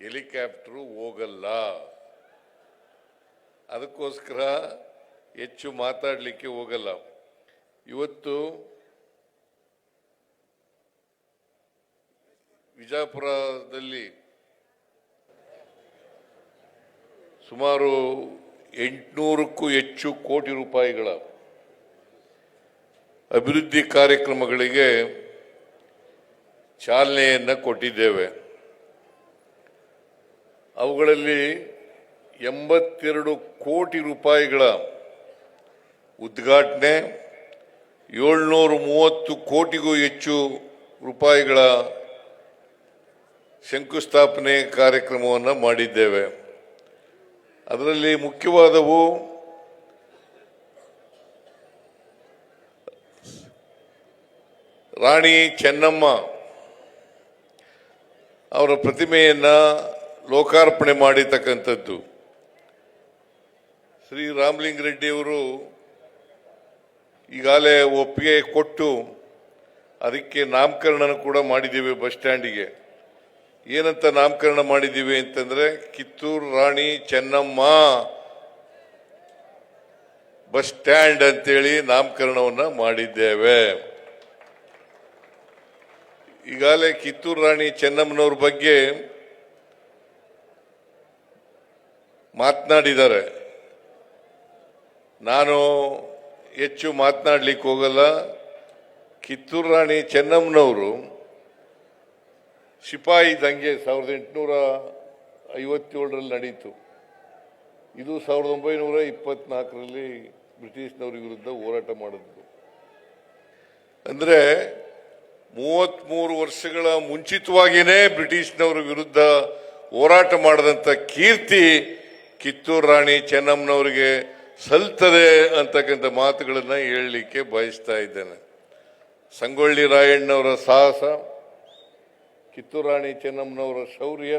Helicopter ಹೋಗಲ್ಲ. ಅದಕ್ಕೋಸ್ಕರ ಹೆಚ್ಚು ಮಾತಾಡಲಿಕ್ಕೆ ಹೋಗಲ್ಲ. ಇವತ್ತು ವಿಜಯಪುರದಲ್ಲಿ ಸುಮಾರು 800ಕ್ಕೂ ಹೆಚ್ಚು ಕೋಟಿ ರೂಪಾಯಿಗಳ ಅಭಿವೃದ್ಧಿ ಕಾರ್ಯಕ್ರಮಗಳಿಗೆ ಚಾಲನೆಯನ್ನು ಕೊಟ್ಟಿದ್ದೇವೆ. ಅವುಗಳಲ್ಲಿ 82 ಕೋಟಿ ರೂಪಾಯಿಗಳ ಉದ್ಘಾಟನೆ, 730 ಕೋಟಿಗೂ ಹೆಚ್ಚು ರೂಪಾಯಿಗಳ ಶಂಕುಸ್ಥಾಪನೆ ಕಾರ್ಯಕ್ರಮವನ್ನು ಮಾಡಿದ್ದೇವೆ. ಅದರಲ್ಲಿ ಮುಖ್ಯವಾದವು ರಾಣಿ ಚೆನ್ನಮ್ಮ ಅವರ ಪ್ರತಿಮೆಯನ್ನು ಲೋಕಾರ್ಪಣೆ ಮಾಡಿರ್ತಕ್ಕಂಥದ್ದು. ಶ್ರೀ ರಾಮಲಿಂಗಾರೆಡ್ಡಿಯವರು ಈಗಾಗಲೇ ಒಪ್ಪಿಗೆ ಕೊಟ್ಟು ಅದಕ್ಕೆ ನಾಮಕರಣ ಕೂಡ ಮಾಡಿದ್ದೇವೆ. ಬಸ್ ಸ್ಟ್ಯಾಂಡಿಗೆ ಏನಂತ ನಾಮಕರಣ ಮಾಡಿದ್ದೀವಿ ಅಂತಂದ್ರೆ ಕಿತ್ತೂರು ರಾಣಿ ಚೆನ್ನಮ್ಮ ಬಸ್ ಸ್ಟ್ಯಾಂಡ್ ಅಂತೇಳಿ ನಾಮಕರಣವನ್ನು ಮಾಡಿದ್ದೇವೆ. ಈಗಾಗಲೇ ಕಿತ್ತೂರು ರಾಣಿ ಚೆನ್ನಮ್ಮನವ್ರ ಬಗ್ಗೆ ಮಾತನಾಡಿದ್ದಾರೆ. ನಾನು ಹೆಚ್ಚು ಮಾತನಾಡಲಿಕ್ಕೆ ಹೋಗಲ್ಲ. ಕಿತ್ತೂರು ರಾಣಿ ಚೆನ್ನಮ್ಮನವರು ಸಿಪಾಯಿ ದಂಗೆ 1857ರಲ್ಲಿ ನಡೀತು. ಇದು 1924ರಲ್ಲಿ ಬ್ರಿಟಿಷ್ನವ್ರ ವಿರುದ್ಧ ಹೋರಾಟ ಮಾಡಿದ್ರು. ಅಂದರೆ 33 ವರ್ಷಗಳ ಮುಂಚಿತವಾಗಿಯೇ ಬ್ರಿಟಿಷ್ನವರ ವಿರುದ್ಧ ಹೋರಾಟ ಮಾಡಿದಂಥ ಕೀರ್ತಿ ಕಿತ್ತೂರು ರಾಣಿ ಚೆನ್ನಮ್ಮನವರಿಗೆ ಸಲ್ತದೆ ಅಂತಕ್ಕಂಥ ಮಾತುಗಳನ್ನು ಹೇಳಲಿಕ್ಕೆ ಬಯಸ್ತಾ ಇದ್ದೇನೆ. ಸಂಗೊಳ್ಳಿ ರಾಯಣ್ಣವರ ಸಾಹಸ, ಕಿತ್ತೂರು ರಾಣಿ ಚೆನ್ನಮ್ಮನವರ ಶೌರ್ಯ,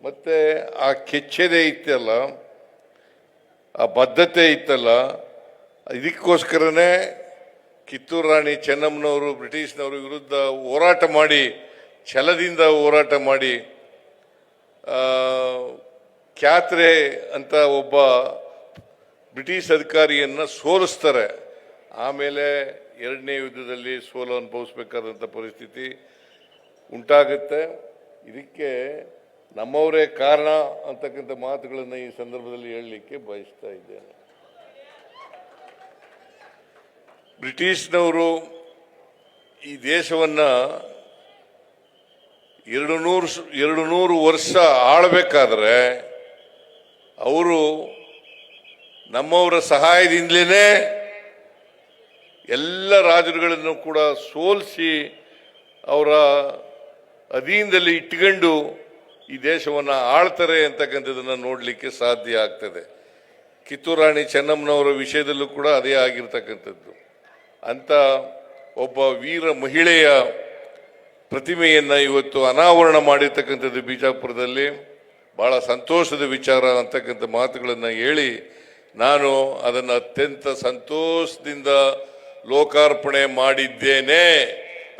ಮತ್ತೆ ಆ ಕೆಚ್ಚೆದೆ ಇತ್ತಲ್ಲ, ಆ ಬದ್ಧತೆ ಇತ್ತಲ್ಲ, ಇದಕ್ಕೋಸ್ಕರನೇ ಕಿತ್ತೂರು ರಾಣಿ ಚೆನ್ನಮ್ಮನವರು ಬ್ರಿಟಿಷ್ನವರ ವಿರುದ್ಧ ಹೋರಾಟ ಮಾಡಿ, ಛಲದಿಂದ ಹೋರಾಟ ಮಾಡಿ, ಕ್ಯಾತ್ರೆ ಅಂತ ಒಬ್ಬ ಬ್ರಿಟಿಷ್ ಅಧಿಕಾರಿಯನ್ನು ಸೋಲಿಸ್ತಾರೆ. ಆಮೇಲೆ ಎರಡನೇ ಯುದ್ಧದಲ್ಲಿ ಸೋಲು ಅನುಭವಿಸಬೇಕಾದಂಥ ಪರಿಸ್ಥಿತಿ ಉಂಟಾಗುತ್ತೆ. ಇದಕ್ಕೆ ನಮ್ಮವರೇ ಕಾರಣ ಅಂತಕ್ಕಂಥ ಮಾತುಗಳನ್ನು ಈ ಸಂದರ್ಭದಲ್ಲಿ ಹೇಳಲಿಕ್ಕೆ ಬಯಸ್ತಾ ಇದ್ದೇನೆ. ಬ್ರಿಟಿಷ್ನವರು ಈ ದೇಶವನ್ನು 200 ವರ್ಷ ಆಳಬೇಕಾದ್ರೆ ಅವರು ನಮ್ಮವರ ಸಹಾಯದಿಂದಲೇ ಎಲ್ಲ ರಾಜರುಗಳನ್ನು ಕೂಡ ಸೋಲಿಸಿ ಅವರ ಅಧೀನದಲ್ಲಿ ಇಟ್ಕೊಂಡು ಈ ದೇಶವನ್ನು ಆಳ್ತಾರೆ ಅಂತಕ್ಕಂಥದ್ದನ್ನು ನೋಡಲಿಕ್ಕೆ ಸಾಧ್ಯ ಆಗ್ತದೆ. ಕಿತ್ತೂರು ರಾಣಿ ಚೆನ್ನಮ್ಮನವರ ವಿಷಯದಲ್ಲೂ ಕೂಡ ಅದೇ ಆಗಿರ್ತಕ್ಕಂಥದ್ದು. ಅಂತ ಒಬ್ಬ ವೀರ ಮಹಿಳೆಯ ಪ್ರತಿಮೆಯನ್ನು ಇವತ್ತು ಅನಾವರಣ ಮಾಡಿರ್ತಕ್ಕಂಥದ್ದು ಬಿಜಾಪುರದಲ್ಲಿ ಬಹಳ ಸಂತೋಷದ ವಿಚಾರ ಅಂತಕ್ಕಂಥ ಮಾತುಗಳನ್ನು ಹೇಳಿ ನಾನು ಅದನ್ನು ಅತ್ಯಂತ ಸಂತೋಷದಿಂದ ಲೋಕಾರ್ಪಣೆ ಮಾಡಿದ್ದೇನೆ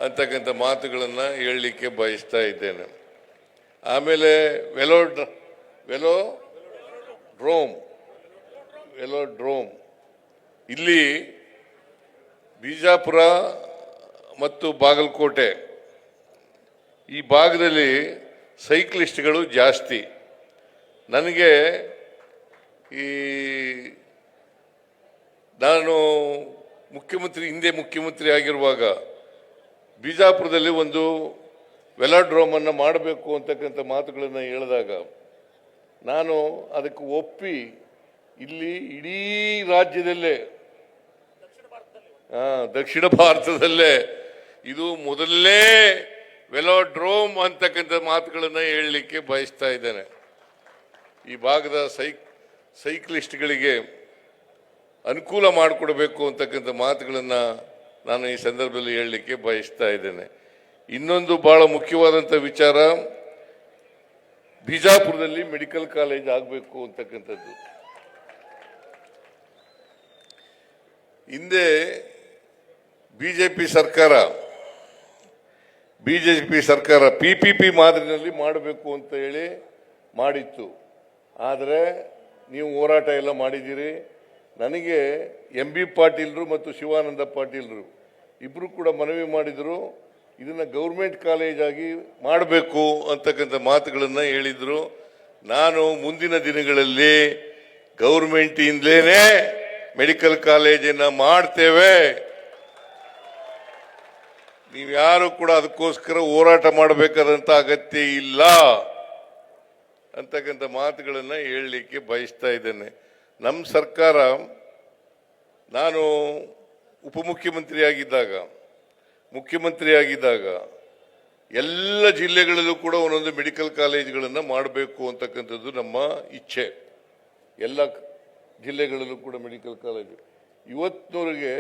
ಅಂತಕ್ಕಂಥ ಮಾತುಗಳನ್ನು ಹೇಳಲಿಕ್ಕೆ ಬಯಸ್ತಾ ಇದ್ದೇನೆ. ಆಮೇಲೆ ವೆಲೋಡ್ರೋಮ್ ಇಲ್ಲಿ ಬಿಜಾಪುರ ಮತ್ತು ಬಾಗಲಕೋಟೆ ಈ ಭಾಗದಲ್ಲಿ ಸೈಕ್ಲಿಸ್ಟ್ಗಳು ಜಾಸ್ತಿ. ನನಗೆ ನಾನು ಹಿಂದೆ ಮುಖ್ಯಮಂತ್ರಿ ಆಗಿರುವಾಗ ಬಿಜಾಪುರದಲ್ಲಿ ಒಂದು ವೆಲಾಡ್ರೋಮನ್ನು ಮಾಡಬೇಕು ಅಂತಕ್ಕಂಥ ಮಾತುಗಳನ್ನು ಹೇಳಿದಾಗ ನಾನು ಅದಕ್ಕೆ ಒಪ್ಪಿ ಇಲ್ಲಿ ಇಡೀ ರಾಜ್ಯದಲ್ಲೇ ದಕ್ಷಿಣ ಭಾರತದಲ್ಲೇ ಇದು ಮೊದಲನೇ ವೆಲಾಡ್ರೋಮ್ ಅಂತಕ್ಕಂಥ ಮಾತುಗಳನ್ನು ಹೇಳಲಿಕ್ಕೆ ಬಯಸ್ತಾ ಇದ್ದೇನೆ. ಈ ಭಾಗದ ಸೈಕ್ಲಿಸ್ಟ್ಗಳಿಗೆ ಅನುಕೂಲ ಮಾಡಿಕೊಡಬೇಕು ಅಂತಕ್ಕಂಥ ಮಾತುಗಳನ್ನು ನಾನು ಈ ಸಂದರ್ಭದಲ್ಲಿ ಹೇಳಲಿಕ್ಕೆ ಬಯಸ್ತಾ ಇದ್ದೇನೆ. ಇನ್ನೊಂದು ಬಹಳ ಮುಖ್ಯವಾದಂಥ ವಿಚಾರ, ಬಿಜಾಪುರದಲ್ಲಿ ಮೆಡಿಕಲ್ ಕಾಲೇಜ್ ಆಗಬೇಕು ಅಂತಕ್ಕಂಥದ್ದು. ಹಿಂದೆ ಬಿಜೆಪಿ ಸರ್ಕಾರ ಬಿಜೆಪಿ ಸರ್ಕಾರ PPP ಮಾದರಿನಲ್ಲಿ ಮಾಡಬೇಕು ಅಂತ ಹೇಳಿ ಮಾಡಿತ್ತು. ಆದರೆ ನೀವು ಹೋರಾಟ ಎಲ್ಲ ಮಾಡಿದ್ದೀರಿ. ನನಗೆ MB ಪಾಟೀಲ್ರು ಮತ್ತು ಶಿವಾನಂದ ಪಾಟೀಲ್ರು ಇಬ್ಬರು ಕೂಡ ಮನವಿ ಮಾಡಿದರು, ಇದನ್ನ ಗೌರ್ಮೆಂಟ್ ಕಾಲೇಜ್ ಆಗಿ ಮಾಡಬೇಕು ಅಂತಕ್ಕಂಥ ಮಾತುಗಳನ್ನು ಹೇಳಿದ್ರು. ನಾನು ಮುಂದಿನ ದಿನಗಳಲ್ಲಿ ಗೌರ್ಮೆಂಟ್ ಇಂದಲೇನೆ ಮೆಡಿಕಲ್ ಕಾಲೇಜನ್ನ ಮಾಡ್ತೇವೆ, ನೀವ್ಯಾರು ಕೂಡ ಅದಕ್ಕೋಸ್ಕರ ಹೋರಾಟ ಮಾಡಬೇಕಾದಂತ ಅಗತ್ಯ ಇಲ್ಲ ಅಂತಕ್ಕಂಥ ಮಾತುಗಳನ್ನ ಹೇಳಲಿಕ್ಕೆ ಬಯಸ್ತಾ ಇದ್ದೇನೆ. ನಮ್ಮ ಸರ್ಕಾರ, ನಾನು ಮುಖ್ಯಮಂತ್ರಿಯಾಗಿದ್ದಾಗ ಎಲ್ಲ ಜಿಲ್ಲೆಗಳಲ್ಲೂ ಕೂಡ ಒಂದೊಂದು ಮೆಡಿಕಲ್ ಕಾಲೇಜುಗಳನ್ನು ಮಾಡಬೇಕು ಅಂತಕ್ಕಂಥದ್ದು ನಮ್ಮ ಇಚ್ಛೆ. ಎಲ್ಲ ಜಿಲ್ಲೆಗಳಲ್ಲೂ ಕೂಡ ಮೆಡಿಕಲ್ ಕಾಲೇಜು. ಇವತ್ತಿನವರೆಗೆ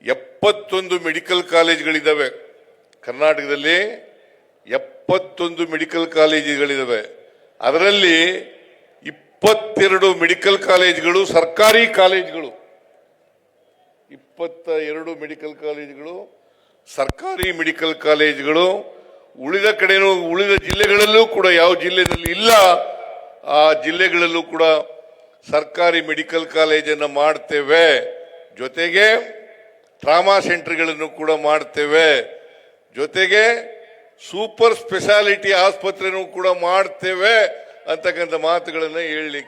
71 ಮೆಡಿಕಲ್ ಕಾಲೇಜುಗಳಿದ್ದಾವೆ ಕರ್ನಾಟಕದಲ್ಲಿ. 71 ಮೆಡಿಕಲ್ ಕಾಲೇಜುಗಳಿದ್ದಾವೆ. ಅದರಲ್ಲಿ 22 ಮೆಡಿಕಲ್ ಕಾಲೇಜುಗಳು ಸರ್ಕಾರಿ ಕಾಲೇಜುಗಳು. 22 ಮೆಡಿಕಲ್ ಕಾಲೇಜುಗಳು ಸರ್ಕಾರಿ ಮೆಡಿಕಲ್ ಕಾಲೇಜುಗಳು. ಉಳಿದ ಕಡೆನೂ, ಉಳಿದ ಜಿಲ್ಲೆಗಳಲ್ಲೂ ಕೂಡ ಯಾವ ಜಿಲ್ಲೆಯಲ್ಲಿ ಇಲ್ಲ ಆ ಜಿಲ್ಲೆಗಳಲ್ಲೂ ಕೂಡ ಸರ್ಕಾರಿ ಮೆಡಿಕಲ್ ಕಾಲೇಜನ್ನು ಮಾಡ್ತೇವೆ. ಜೊತೆಗೆ ಟ್ರಾಮಾ ಸೆಂಟರ್ಗಳನ್ನು ಕೂಡ ಮಾಡ್ತೇವೆ. ಜೊತೆಗೆ ಸೂಪರ್ ಸ್ಪೆಷಾಲಿಟಿ ಆಸ್ಪತ್ರೆನೂ ಕೂಡ ಮಾಡ್ತೇವೆ ಅಂತಕ್ಕಂಥ ಮಾತುಗಳನ್ನು ಹೇಳಲಿಕ್ಕೆ